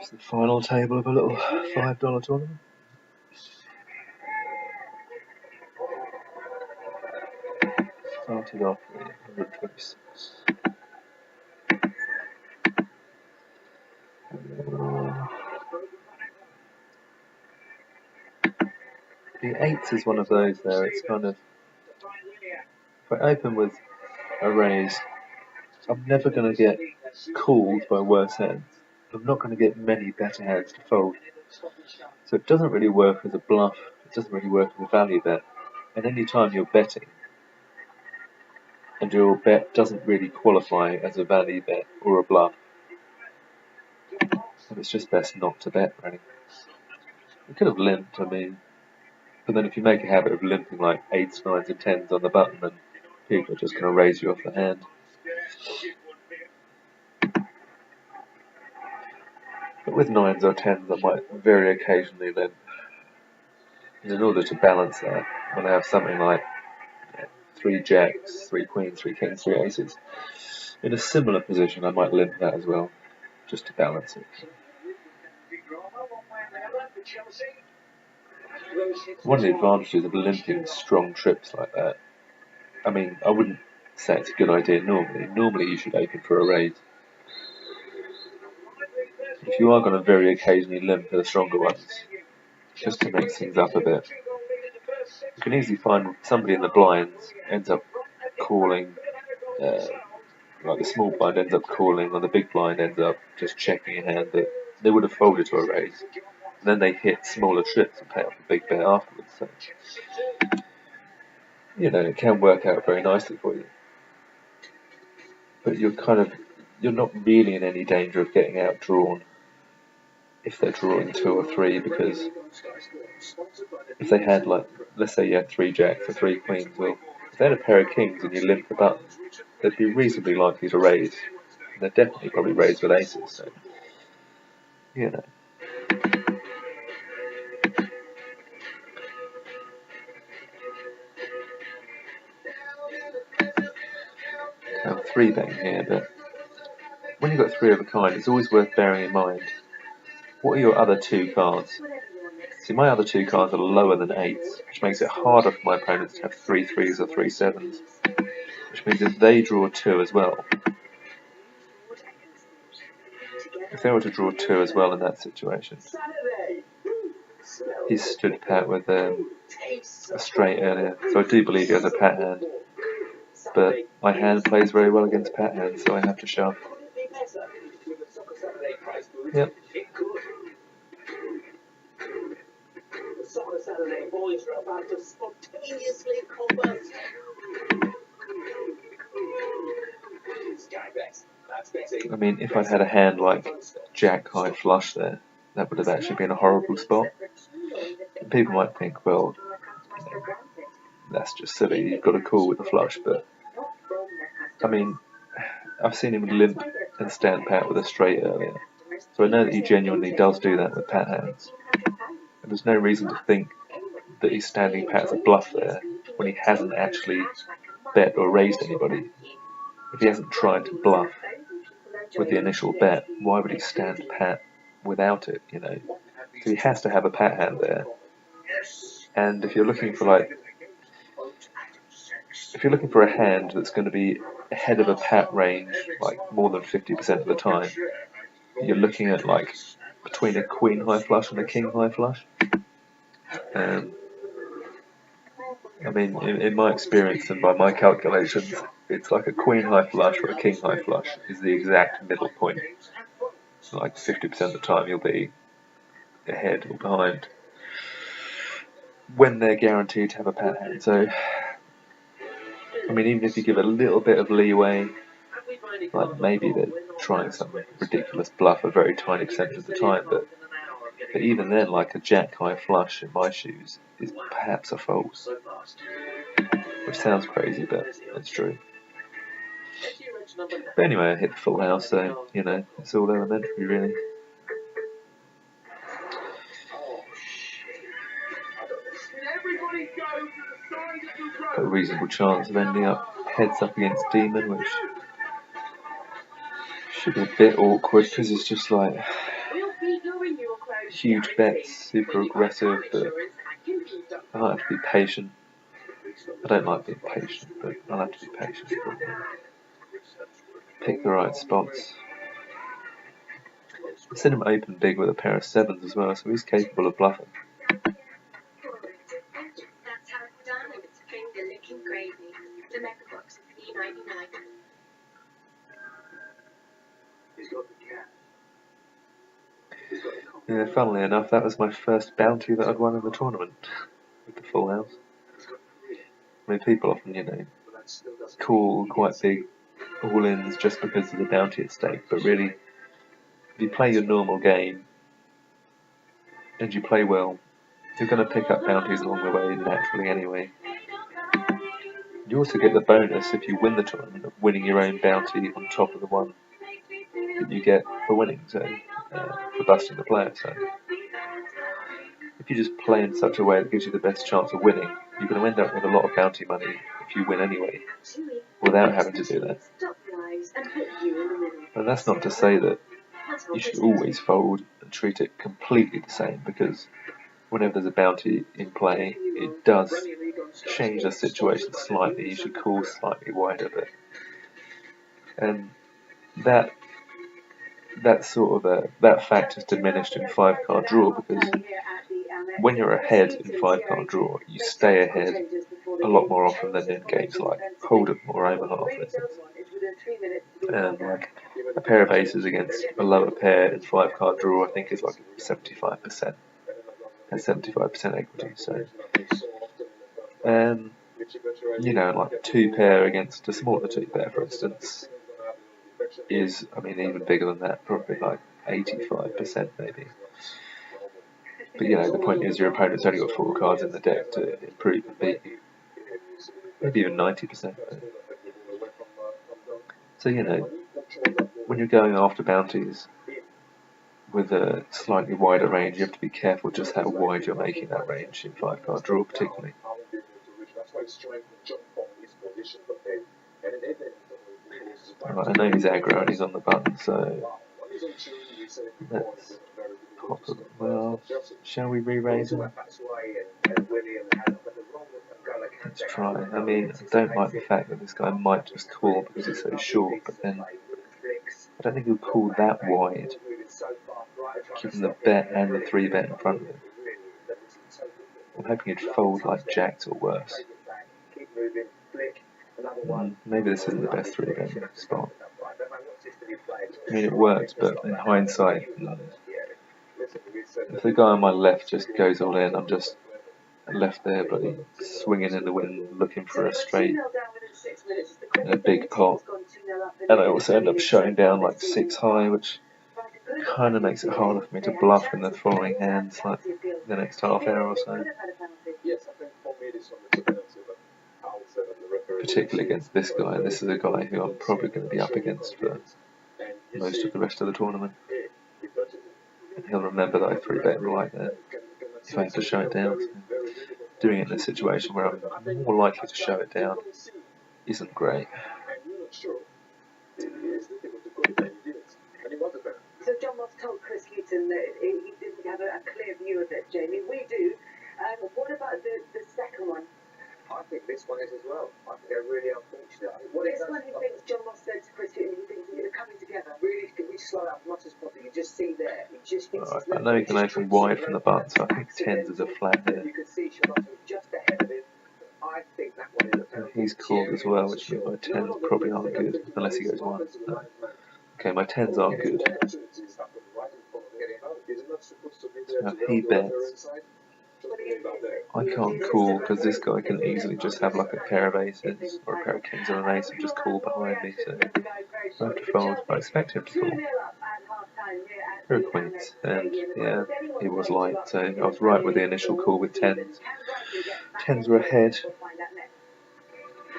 It's the final table of a little $5 tournament. Started off with 126. The 8s is one of those there, it's kind of, if I open with a raise, I'm never going to get called by worse hands. I'm not going to get many better hands to fold. So it doesn't really work as a bluff, it doesn't really work as a value bet. And any time you're betting, and your bet doesn't really qualify as a value bet or a bluff, then it's just best not to bet, really. You could have limped, I mean, but then if you make a habit of limping like 8s, 9s and 10s on the button, then people are just going to raise you off the hand. But with 9s or 10s, I might very occasionally limp. And in order to balance that, when I have something like 3 jacks, 3 queens, 3 kings, 3 aces, in a similar position, I might limp that as well, just to balance it. One of the advantages of limping strong trips like that, I mean, I wouldn't say it's a good idea normally. Normally you should open for a raise. If you are going to very occasionally limp for the stronger ones, just to mix things up a bit, you can easily find somebody in the blinds ends up calling, like the small blind ends up calling, or the big blind ends up just checking a hand that they would have folded to a raise. And then they hit smaller trips and pay off a big bet afterwards. So, you know, it can work out very nicely for you. But you're not really in any danger of getting outdrawn if they're drawing 2 or 3, because if they had, like, let's say you had 3 jacks or 3 queens, well, if they had a pair of kings and you limp the button, they'd be reasonably likely to raise. And they'd definitely probably raise with aces, so, you know. I'm 3-betting here, but when you've got 3 of a kind, it's always worth bearing in mind, what are your other 2 cards? See, my other 2 cards are lower than 8s, which makes it harder for my opponents to have 3 3s or 3 7s, which means if they draw 2 as well, if they were to draw 2 as well in that situation, he stood pat with a straight earlier, so I do believe he has a pat hand, but my hand plays very well against pat hands, so I have to shove. Yep. I mean, if I'd had a hand like Jack high flush there, that would have actually been a horrible spot. And people might think, well, you know, that's just silly, you've got a call with the flush, but I mean, I've seen him limp and stand pat with a straight earlier, so I know that he genuinely does do that with pat hands. And there's no reason to think that he's standing pat as a bluff there when he hasn't actually bet or raised anybody. If he hasn't tried to bluff with the initial bet, why would he stand pat without it, you know? So he has to have a pat hand there. And if you're looking for a hand that's going to be ahead of a pat range, like more than 50% of the time, you're looking at like between a queen high flush and a king high flush. I mean, in my experience and by my calculations, it's like a queen high flush or a king high flush is the exact middle point. So like 50% of the time you'll be ahead or behind when they're guaranteed to have a pat hand. So, I mean, even if you give a little bit of leeway, like maybe they're trying some ridiculous bluff a very tiny percentage of the time, but even then, like a jack high flush in my shoes is perhaps a fold, which sounds crazy, but it's true. But anyway, I hit the full house, so, you know, it's all elementary, really. Got a reasonable chance of ending up heads up against Demon, which should be a bit awkward, because it's just like, huge bets, super aggressive, but I like to be patient. I don't like being patient, but I like to be patient. Pick the right spots. I've seen him open big with a pair of sevens as well, so he's capable of bluffing. Yeah, funnily enough, that was my first bounty that I'd won in the tournament, with the full house. I mean, people often, call quite big all-ins just because there's a bounty at stake, but really, if you play your normal game, and you play well, you're going to pick up bounties along the way naturally anyway. You also get the bonus if you win the tournament of winning your own bounty on top of the one that you get for winning, for busting the player. So if you just play in such a way that gives you the best chance of winning, you're going to end up with a lot of bounty money if you win anyway, without having to do that. And that's not to say that you should always fold and treat it completely the same, because whenever there's a bounty in play, it does change the situation slightly. You should call slightly wider, but that fact is diminished in 5-card draw, because when you're ahead in 5-card draw, you stay ahead a lot more often than in games like Hold'em or Omaha, for instance. And like a pair of aces against a lower pair in 5-card draw, I think is like 75%. Has 75% equity. So, like a 2-pair against a smaller 2-pair, for instance, is, even bigger than that, probably like 85% maybe. But the point is your opponent's only got 4 cards in the deck to improve and beat you. Maybe even 90%. So, when you're going after bounties with a slightly wider range, you have to be careful just how wide you're making that range in 5-card draw particularly. Right, I know he's aggro and he's on the button, so let's pop him. Well, shall we re-raise him? Let's try. I don't like the fact that this guy might just call because he's so short, but then I don't think he'll call that wide, given the bet and the 3-bet in front of him. I'm hoping he'd fold like jacks or worse. Maybe this isn't the best 3-bet spot. It works, but in hindsight, if the guy on my left just goes all in, I'm just left there bloody swinging in the wind looking for a straight in a big pot. And I also end up shutting down like 6 high, which kind of makes it harder for me to bluff in the following hands, like the next half hour or so. Particularly against this guy. This is a guy who I'm probably going to be up against for most of the rest of the tournament. And he'll remember that I 3-bet right there if I have to show it down. So doing it in a situation where I'm more likely to show it down isn't great. So John Moss told Chris Hughton that he didn't have a clear view of it, Jamie. We do. What about the second one? I think this one is as well. I think they're really unfortunate. This one he thinks John Moss said to Chris Hughton, he thinks they're coming together. Really, can we slow down as much as possible? You just see there, he just thinks I know he can open wide from the button, so I think 10s is a flat here. You can see Charlotte just ahead of him. I think that one is And he's called as well, which means my 10s probably aren't good, unless he goes 1. No. Okay, my 10s aren't good. So now he bets. I can't call because this guy can easily just have like a pair of aces or a pair of kings and an ace and just call behind me, so I have to fold. I expect him to call. There are queens, and yeah, he was light, so I was right with the initial call with 10s. 10s were ahead.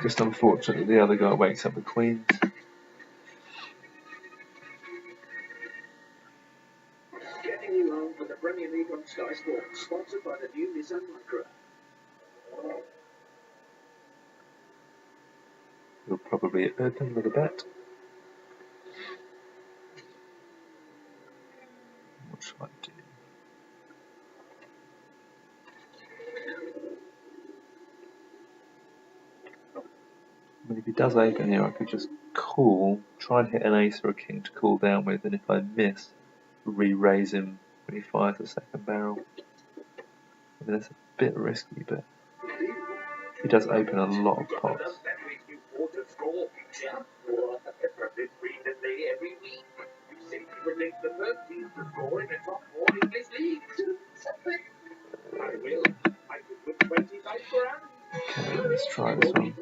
Just unfortunately the other guy wakes up with queens. Getting you home for the Premier League on Sky Sports, sponsored by the new Nissan Micra. We'll probably open with a bet. What shall I do? And if he does open here, I could just call, try and hit an ace or a king to cool down with, and if I miss, re-raise him when he fires the second barrel. I mean, that's a bit risky, but he does open a lot of pots. Okay, let's try this one.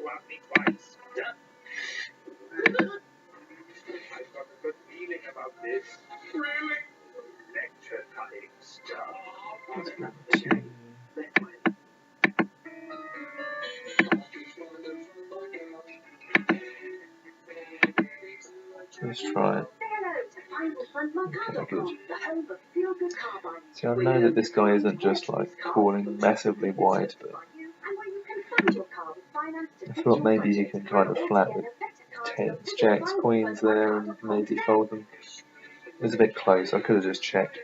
Let's try it. Okay, good. See, I know that this guy isn't just like calling massively wide, but I thought maybe he can kind of flat with tens, jacks, queens there, and maybe fold them. It was a bit close. I could have just checked,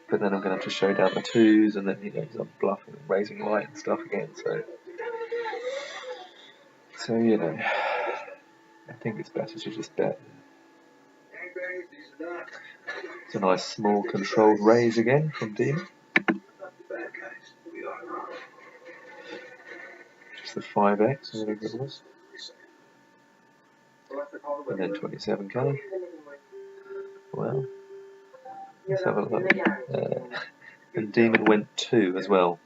but then I'm going to have to show down the twos, and then he knows I'm bluffing and raising light and stuff again. So you know, I think it's better to just bet. It's a nice small controlled raise again from Demon. Just the 5x, or whatever it was. And then 27k. Well, let's have a look. And Demon went 2 as well.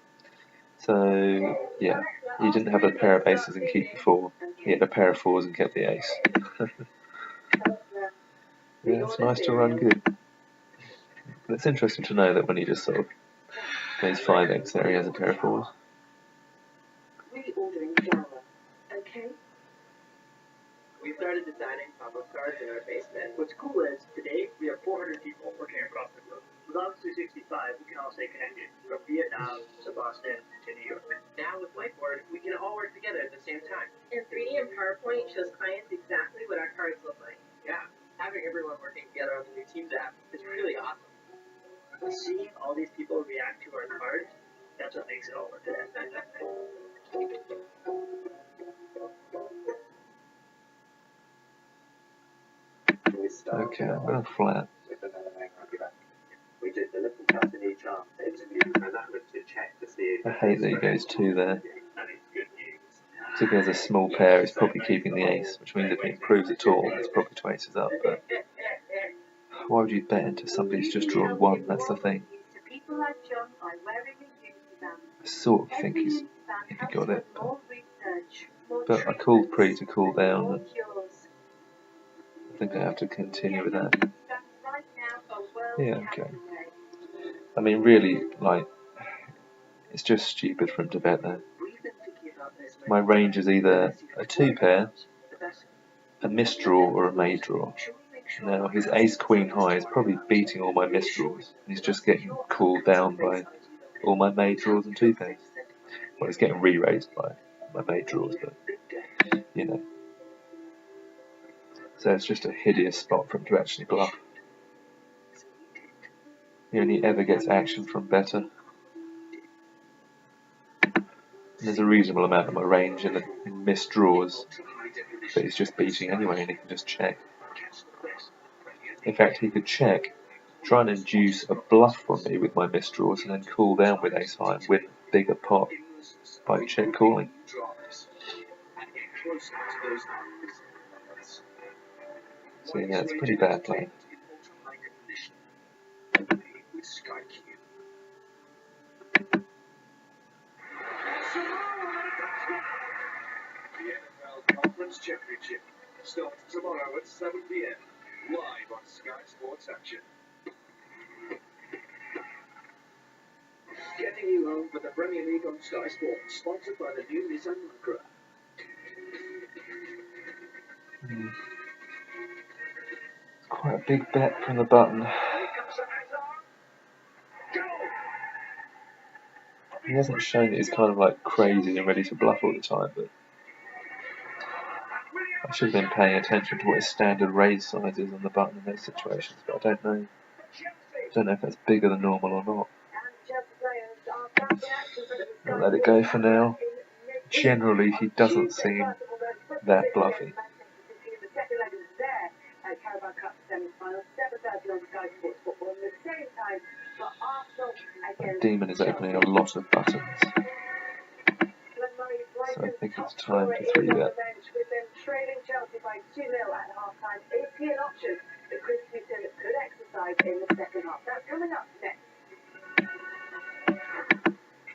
So, yeah, he didn't have a pair of aces and keep the 4. He had a pair of 4s and kept the ace. Yeah, it's nice to run good. But it's interesting to know that when he just sort of plays 5x there, he has a pair of 4s. We started designing pop-up cards in our basement. What's cool is, today, we have 400 people working across the globe. With Office 365, we can all stay connected, from Vietnam to Boston to New York. Now with Whiteboard, we can all work together at the same time. And 3D and PowerPoint shows clients exactly what our cards look like. Yeah, having everyone working together on the new Teams app is really awesome. But seeing all these people react to our cards, that's what makes it all worth it. Okay, I'm going flat. I hate that he goes 2 there. So if he has a small pair, he's probably keeping the ace, which means if he improves at all, it's probably 2 aces up. But why would you bet into somebody who's just drawn 1? That's the thing. I sort of think he got it, but I called pre to cool down, and I think I have to continue with that. Yeah, okay. I mean, really, like, it's just stupid for him to bet there. My range is either a 2 pair, a misdraw, or a made draw. Now, his ace-queen high is probably beating all my misdraws. He's just getting cooled down by all my made draws and 2 pairs. Well, he's getting re-raised by my made draws, but, you know. So it's just a hideous spot for him to actually bluff. He only ever gets action from better. And there's a reasonable amount of my range in missed draws, but he's just beating anyway, and he can just check. In fact, he could check, try and induce a bluff from me with my missed draws, and then cool down with ace high and win a bigger pot by check calling. So yeah, it's pretty bad play. The NFL Conference Championship starts tomorrow at 7 p.m. live on Sky Sports Action. Getting you home for the Premier League on Sky Sports, sponsored by the new Nissan Micra. Quite a big bet from the button. He hasn't shown that he's kind of like crazy and ready to bluff all the time, but I should have been paying attention to what his standard raise size is on the button in those situations, but I don't know. I don't know if that's bigger than normal or not. I'll let it go for now. Generally, he doesn't seem that bluffy. The second leg is there at Carabao Cup semi-final, 7:30 on Sky Sports Football. And at the same time, for Arsenal against Demon is opening a lot of buttons. So I think it's time to 3-bet. With them trailing Chelsea by 2-0 at half-time, is he an option that Chris Hughton could exercise in the second half? That's coming up next.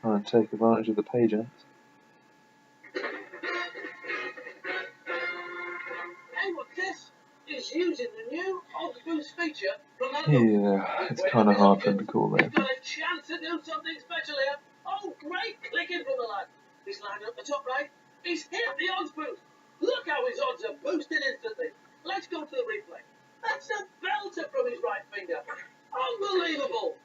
Try and take advantage of the page outs. Hey, what's this? He's using the new Odds Boost feature from that. Yeah, it's kind of hard for him to call there. He's got a chance to do something special here. Oh, great clicking from the lad. He's lined up the top right. He's hit the odds boost. Look how his odds are boosted instantly. Let's go to the replay. That's a belter from his right finger. Unbelievable.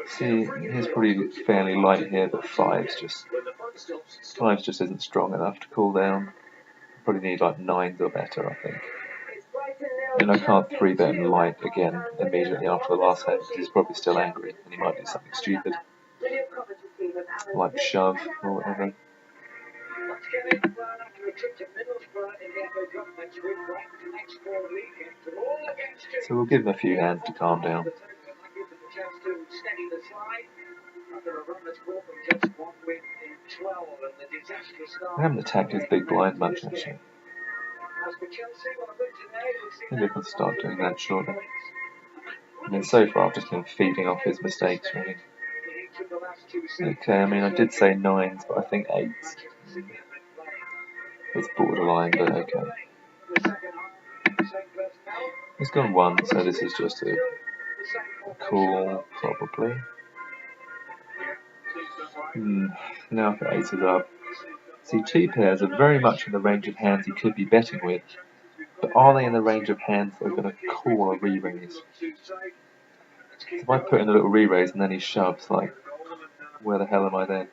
See, he's probably fairly light here, but fives just isn't strong enough to cool down. Probably need like 9s or better, I think. And I can't 3-bet him light again immediately after the last hand because he's probably still angry and he might do something stupid, like shove or whatever. So we'll give him a few hands to calm down. I haven't attacked his big blind much actually. Maybe I can start doing that shortly. I mean, so far I've just been feeding off his mistakes really. Okay, I mean I did say 9s, but I think 8s. It's borderline, but okay. He's gone 1, so this is just a call, probably. Now for aces up. See, 2 pairs are very much in the range of hands he could be betting with, but are they in the range of hands that are going to call a re-raise? So if I put in a little re-raise and then he shoves, like, where the hell am I then?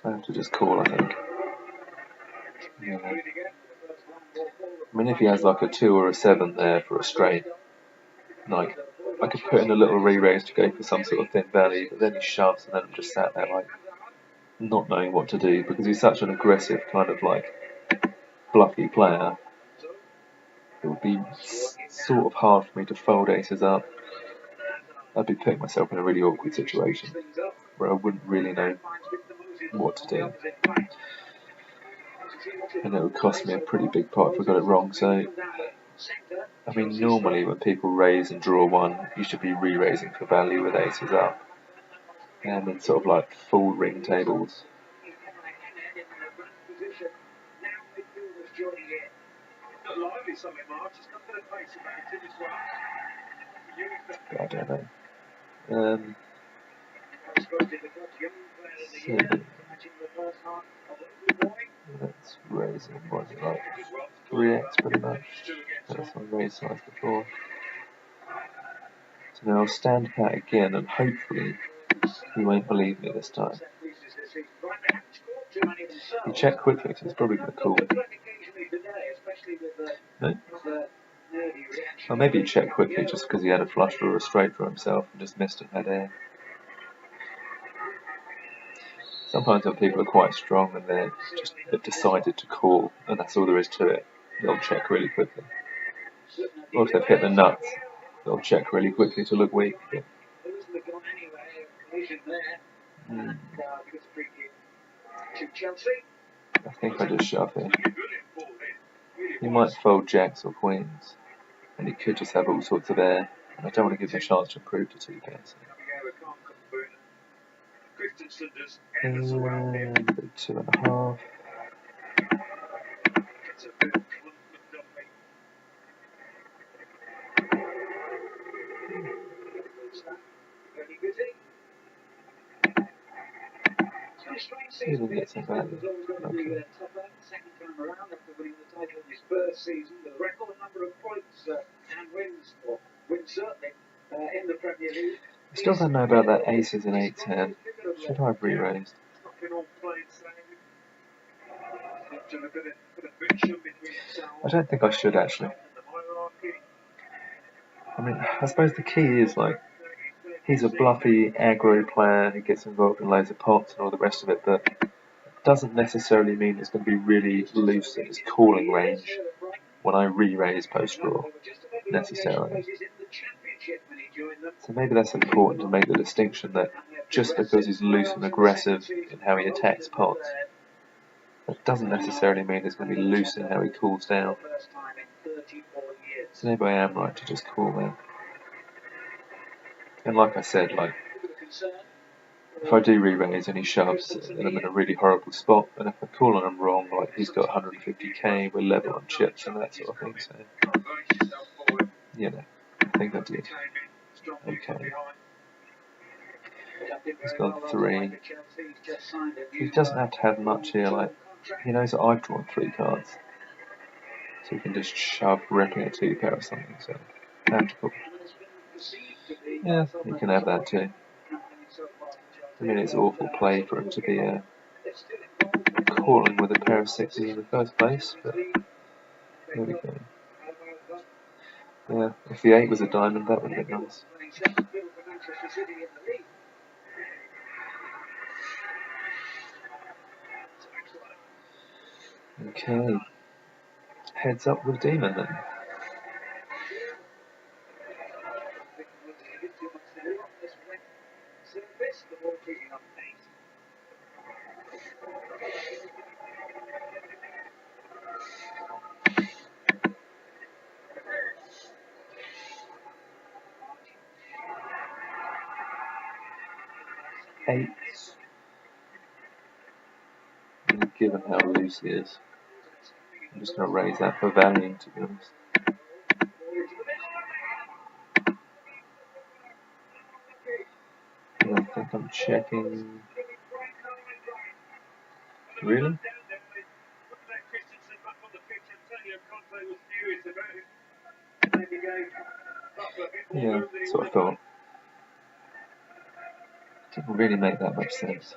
I have to just call, I think. Yeah. I mean, if he has like a 2 or a 7 there for a straight, like, I could put in a little re-raise to go for some sort of thin value, but then he shoves and then I'm just sat there like, not knowing what to do because he's such an aggressive kind of like bluffy player. It would be sort of hard for me to fold aces up. I'd be putting myself in a really awkward situation where I wouldn't really know what to do. And it would cost me a pretty big pot if I got it wrong. So, I mean, normally when people raise and draw 1, you should be re-raising for value with aces up. And in sort of like full ring tables. I don't know. So let's raise it. What is it like? 3x pretty much. That's my raise size before. So now I'll stand pat again and hopefully he won't believe me this time. He checked quickly, so it's probably going to call. No? Or maybe he checked quickly just because he had a flush draw or a straight for himself and just missed it mid-air. Sometimes when people are quite strong and they've decided to call and that's all there is to it, they'll check really quickly. Or if they've hit the nuts, they'll check really quickly to look weak. Yeah. I think I just shove here. He might fold jacks or queens, and he could just have all sorts of air. And I don't want to give him a chance to improve to 2 pairs. And 2.5. See if we can get some value. Okay. I still don't know about that aces and 8s hand. Should I have re-raised? I don't think I should actually. I mean, I suppose the key is like, he's a bluffy aggro player who gets involved in loads of pots and all the rest of it, but doesn't necessarily mean it's going to be really loose in its calling range when I re-raise post-draw, necessarily. So maybe that's important to make the distinction that just because he's loose and aggressive in how he attacks pots, that doesn't necessarily mean it's going to be loose in how he cools down. So maybe I am right to just call that. And like I said, like, if I do re-raise and he shoves, then I'm in a really horrible spot. And if I call on him wrong, like he's got 150k, we're level on chips and that sort of thing. So, you know, I think I did. Okay. He's gone 3. He doesn't have to have much here. Like, he knows that I've drawn 3 cards, so he can just shove ripping a 2-pair or something. So, tactical. Yeah, he can have that too. I mean, it's awful play for him to be calling with a pair of 6s in the first place, but there we go. Yeah, if the 8 was a diamond, that would have been nice. Okay. Heads up with Demon then. Eights. And given how loose he is, I'm just going to raise that for value, to be honest. And I think I'm checking. Really? Yeah, that's what I thought. Didn't really make that much sense.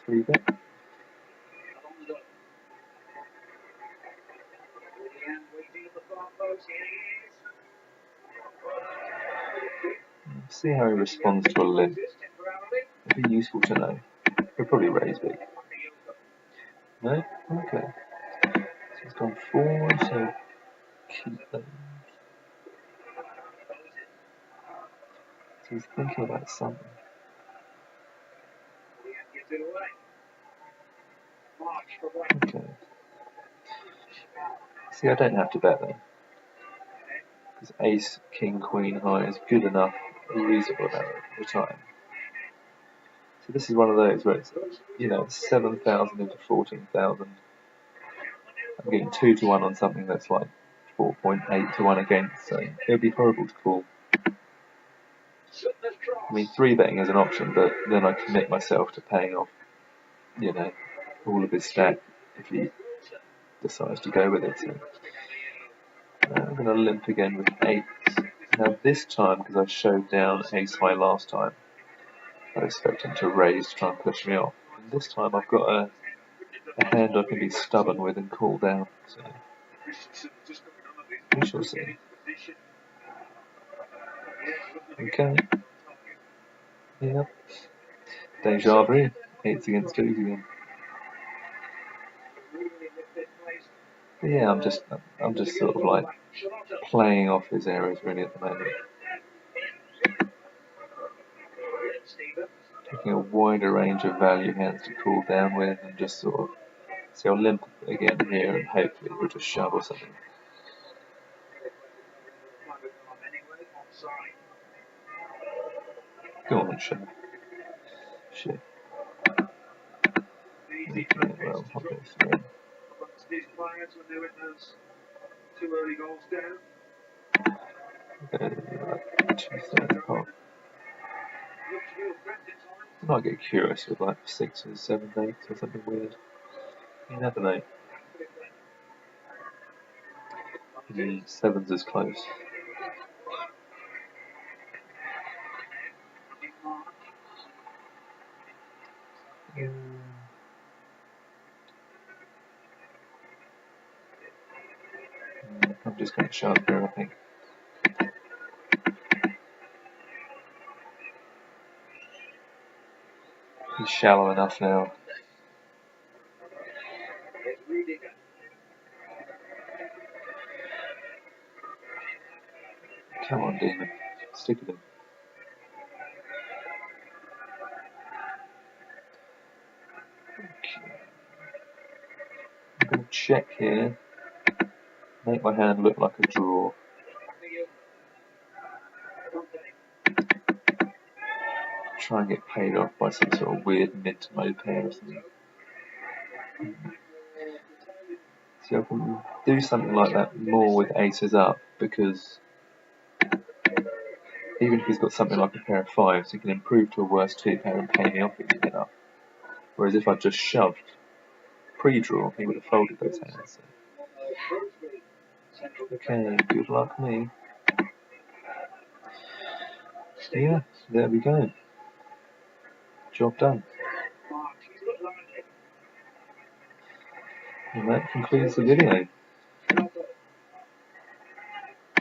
Three bet. See how he responds to a limp. It'd be useful to know. He'll probably raise big. No? Okay. So he's gone 4, so keep those. So he's thinking about something. Okay. See, I don't have to bet then. Because ace, king, queen high is good enough, reasonable amount of the time. So this is one of those where it's, 7,000 into 14,000. I'm getting 2 to 1 on something that's like 4.8 to 1 against, so it would be horrible to call. I mean, 3 betting is an option, but then I commit myself to paying off, all of his stack if he decides to go with it. So I'm going to limp again with 8s. Now this time, because I showed down ace high last time, I expect him to raise to try and push me off. And this time I've got a hand I can be stubborn with and cool down. So we shall see. Okay. Yeah. Deja vu. 8s against 2s again. But yeah, I'm just sort of like playing off his errors really at the moment. Taking a wider range of value hands to cool down with and just sort of see, I'll limp again here and hopefully we'll just shove or something. Go on, shove. Shit. Okay, well, I'll go 3. Like 2/3 pot. I might get curious with like 6s, 7s, 8s or something weird. You never know. 7s is close. I'm just going to shove here, I think. He's shallow enough now. Come on, Demon. Stick with him. Okay. I'm going to check here. Make my hand look like a draw. Try and get paid off by some sort of weird mid to low pair or something. See, I can do something like that more with aces up, because even if he's got something like a pair of fives, he can improve to a worse two pair and pay me off easily enough. Whereas if I just shoved pre-draw, he would have folded those hands. Okay, good luck me. Yeah, there we go. Job done. And that concludes the video.